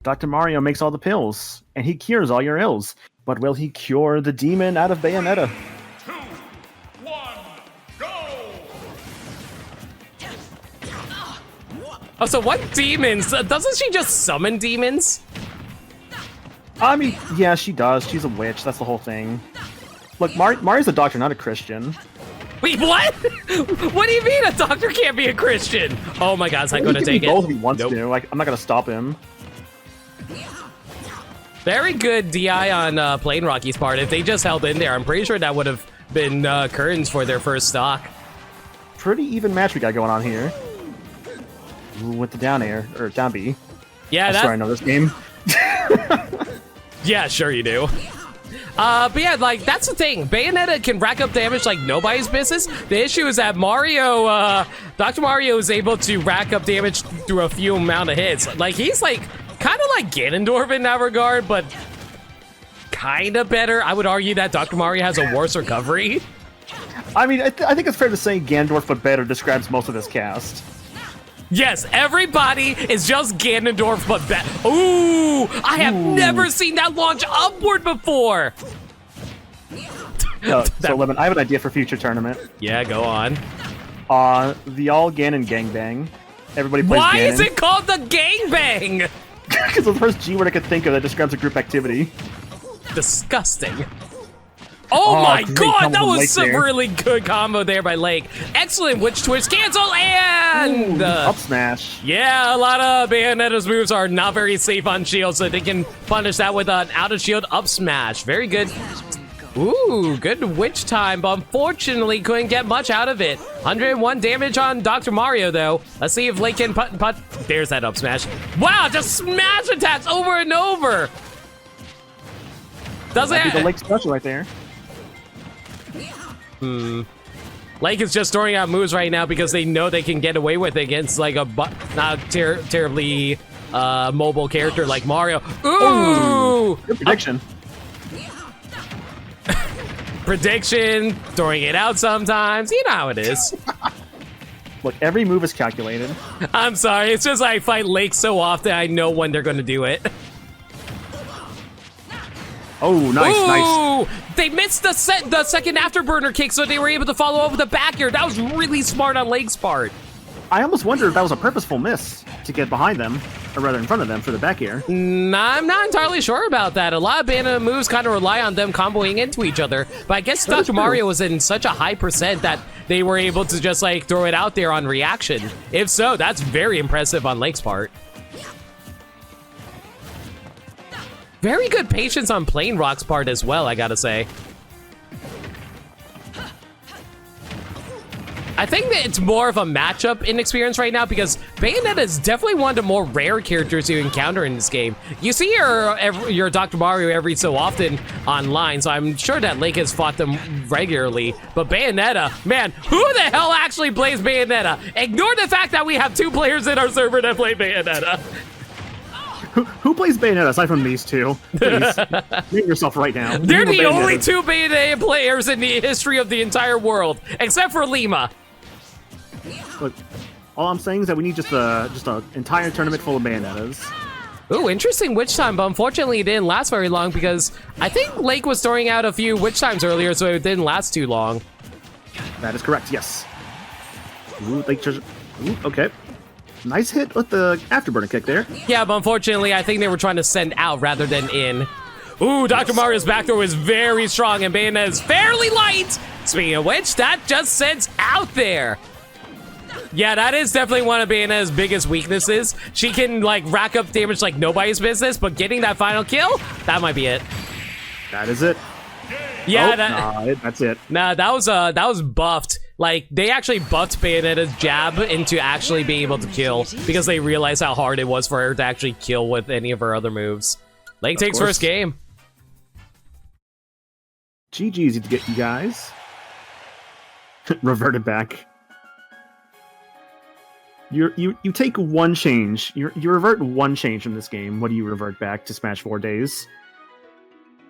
Dr. Mario makes all the pills, and he cures all your ills. But will he cure the demon out of Bayonetta? 2, 1, go! Oh, so what demons? Doesn't she just summon demons? I mean, yeah, she does. She's a witch. That's the whole thing. Look, Mario's a doctor, not a Christian. Wait, what? What do you mean a doctor can't be a Christian? Oh my God, is that going to take it? Both if he wants Nope. to. Like, I'm not gonna stop him. Very good DI on Plainroky's part. If they just held in there, I'm pretty sure that would have been curtains for their first stock. Pretty even match we got going on here. Ooh, with the down air, or down B. Yeah, I'm sorry, I know this game. Yeah, sure you do. But yeah, like, that's the thing. Bayonetta can rack up damage like nobody's business. The issue is that Mario, Dr. Mario is able to rack up damage through a few amount of hits. Like, he's like, kind of like Ganondorf in that regard, but kind of better. I would argue that Dr. Mario has a worse recovery. I mean, I think it's fair to say Ganondorf but better describes most of this cast. Yes, everybody is just Ganondorf, but ooh, I have never seen that launch upward before. So, Lemon, I have an idea for future tournament. Yeah, go on. The All Ganon Gangbang. Everybody plays Why Ganon. is it called the Gangbang? Because it's the first G word I could think of that describes a group activity. Disgusting. Oh my great God, combo that from was Lake some there. really good combo there by Lake. Excellent witch twist cancel and Up smash. yeah, a lot of Bayonetta's moves are not very safe on shield, so they can punish that with an out of shield up smash. Very good. Ooh, good witch time, but unfortunately couldn't get much out of it. 101 damage on Dr. Mario though. Let's see if Lake can put. There's that up smash. Wow, just smash attacks over and over. Doesn't That'd be the it? Lake special right there. Lake is just throwing out moves right now because they know they can get away with it against like a not terribly mobile character like Mario. Ooh! Good prediction. Prediction, throwing it out sometimes. You know how it is. Look, every move is calculated. I'm sorry, it's just I fight Lake so often I know when they're gonna do it. Oh, nice, nice. Ooh! They missed the second afterburner kick, so they were able to follow up with a back air. That was really smart on Lake's part. I almost wondered if that was a purposeful miss to get behind them, or rather in front of them for the back air. Nah, I'm not entirely sure about that. A lot of Bayonetta moves kind of rely on them comboing into each other, but I guess Dr. Mario was in such a high percent that they were able to just like throw it out there on reaction. If so, that's very impressive on Lake's part. Very good patience on Plainrock's part as well, I gotta say. I think that it's more of a matchup inexperience right now because Bayonetta is definitely one of the more rare characters you encounter in this game. You see your Dr. Mario every so often online, so I'm sure that Lake has fought them regularly. But Bayonetta, man, who the hell actually plays Bayonetta? Ignore the fact that we have 2 players in our server that play Bayonetta. Who plays Bayonetta aside from these two? Please, name yourself right now. They're Name a the only Bayonetta. 2 Bayonetta players in the history of the entire world, except for Lima. Look, all I'm saying is that we need just a entire tournament full of Bayonettas. Ooh, interesting witch time, but unfortunately it didn't last very long because I think Lake was throwing out a few witch times earlier, so it didn't last too long. That is correct. Yes. Ooh, Lake Treasure. Ooh, okay. Nice hit with the afterburner kick there. Yeah, but unfortunately I think they were trying to send out rather than in. Ooh, Dr. Mario's back throw is very strong and Bayonetta is fairly light. Speaking of which, that just sends out there. Yeah, that is definitely one of Bayonetta's biggest weaknesses. She can like rack up damage like nobody's business, but getting that final kill, that might be it. That is it. Yeah, Oh, that's it. Nah, that was buffed. Like, they actually buffed Bayonetta's jab into actually being able to kill because they realized how hard it was for her to actually kill with any of her other moves. Lake takes course. first game. GG's to get you guys. Reverted back. You take one change. You revert one change from this game. What do you revert back to Smash 4 days?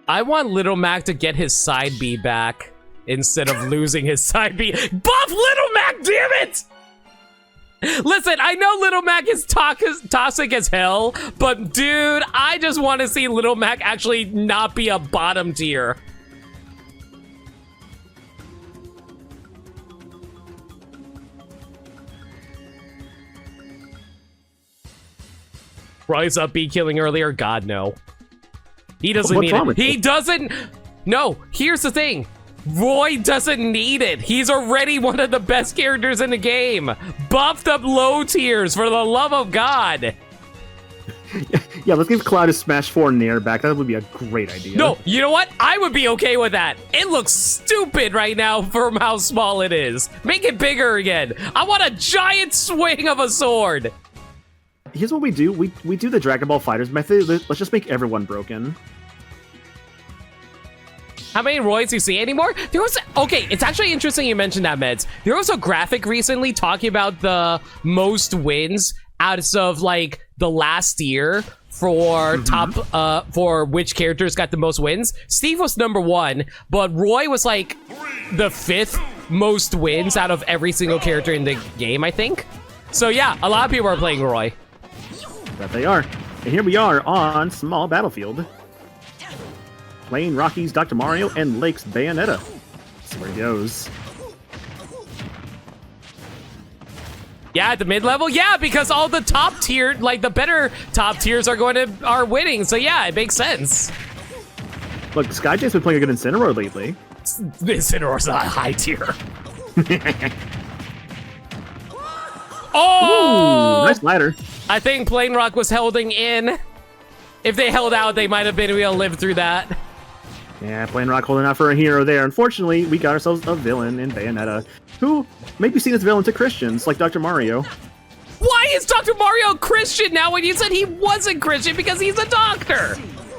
I want Little Mac to get his side B back instead of losing his side B. Buff Little Mac, damn it! Listen, I know Little Mac is toxic as hell, but dude, I just want to see Little Mac actually not be a bottom tier. Rise up, B killing earlier? God, no. He doesn't need it. He doesn't. No, here's the thing. Roy doesn't need it. He's already one of the best characters in the game. Buffed up low tiers, for the love of God. Yeah, let's give Cloud a Smash 4 Nair back. That would be a great idea. No, you know what? I would be okay with that. It looks stupid right now from how small it is. Make it bigger again. I want a giant swing of a sword. Here's what we do. We do the Dragon Ball Fighters method. Let's just make everyone broken. How many Roys do you see anymore? There was, okay, it's actually interesting you mentioned that, Meds. There was a graphic recently talking about the most wins out of like the last year for for which characters got the most wins. Steve was #1, but Roy was like the 5th most wins out of every single character in the game, I think. So yeah, a lot of people are playing Roy. That they are. And here we are on Small Battlefield. Plainroky's Dr. Mario and Lake's Bayonetta. Let's see where he goes. Yeah, at the mid-level? Yeah, because all the top tier, like the better top tiers are winning. So yeah, it makes sense. Look, Skyj's been playing a good Incineroar lately. Incineroar's not high tier. Oh! Ooh, nice ladder. I think Plainrock was holding in. If they held out, they might have been able to live through that. Yeah, Plainrock holding out for a hero there. Unfortunately, we got ourselves a villain in Bayonetta, who may be seen as villain to Christians, like Dr. Mario. Why is Dr. Mario Christian now when you said he wasn't Christian because he's a doctor?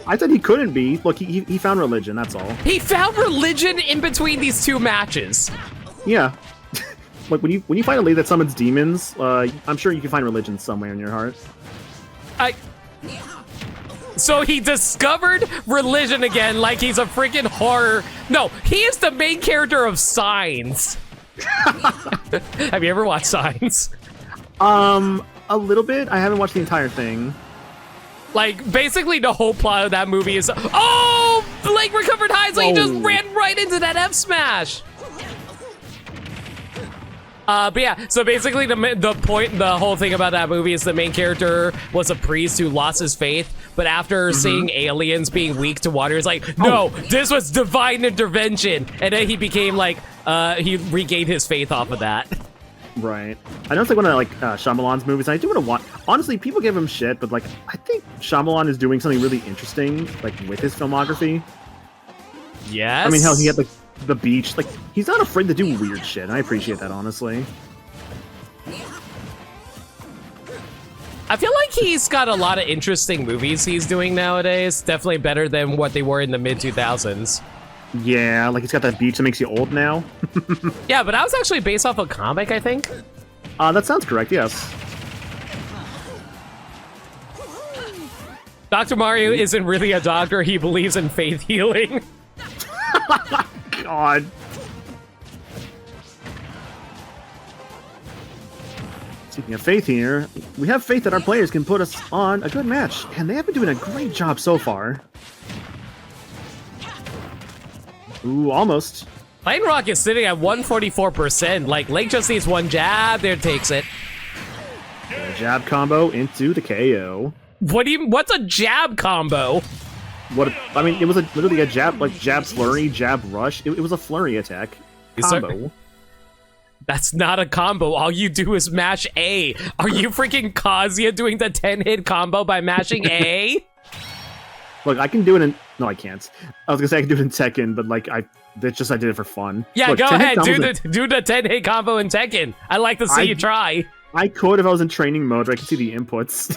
I said he couldn't be. Look, he found religion, that's all. He found religion in between these two matches. Yeah. Like, when you find a lady that summons demons, I'm sure you can find religion somewhere in your heart. So he discovered religion again like he's a freaking horror. No, he is the main character of Signs. Have you ever watched Signs? A little bit. I haven't watched the entire thing. Like, basically the whole plot of that movie is, oh, Blake recovered high, so he just ran right into that F smash. But yeah, so basically the whole thing about that movie is the main character was a priest who lost his faith, but after seeing aliens being weak to water, he's like, no, this was divine intervention, and then he became like, he regained his faith off of that. Right. I know it's like one of like Shyamalan's movies. And I do want to watch. Honestly, people give him shit, but like I think Shyamalan is doing something really interesting, like with his filmography. Yes. I mean, hell, he had the beach. Like he's not afraid to do weird shit, and I appreciate that, honestly. I feel like he's got a lot of interesting movies he's doing nowadays. Definitely better than what they were in the mid-2000s. Yeah, like he's got that beach that makes you old now. Yeah, but that was actually based off a comic, I think. That sounds correct, yes. Dr. Mario isn't really a doctor, he believes in faith healing. God. Speaking of faith here, we have faith that our players can put us on a good match, and they have been doing a great job so far. Ooh, almost. Plainroky is sitting at 144%. Like, Lake just needs one jab, there takes it. A jab combo into the KO. What's a jab combo? I mean, it was literally a jab, like jab flurry, jab rush. It was a flurry attack combo. That's not a combo. All you do is mash A. Are you freaking Kazuya doing the 10-hit combo by mashing A? Look, I can do it in... No, I can't. I was gonna say I can do it in Tekken, but like, I did it for fun. Yeah, look, go ahead, do the 10-hit combo in Tekken. I like to see you try. I could if I was in training mode, where I could see the inputs.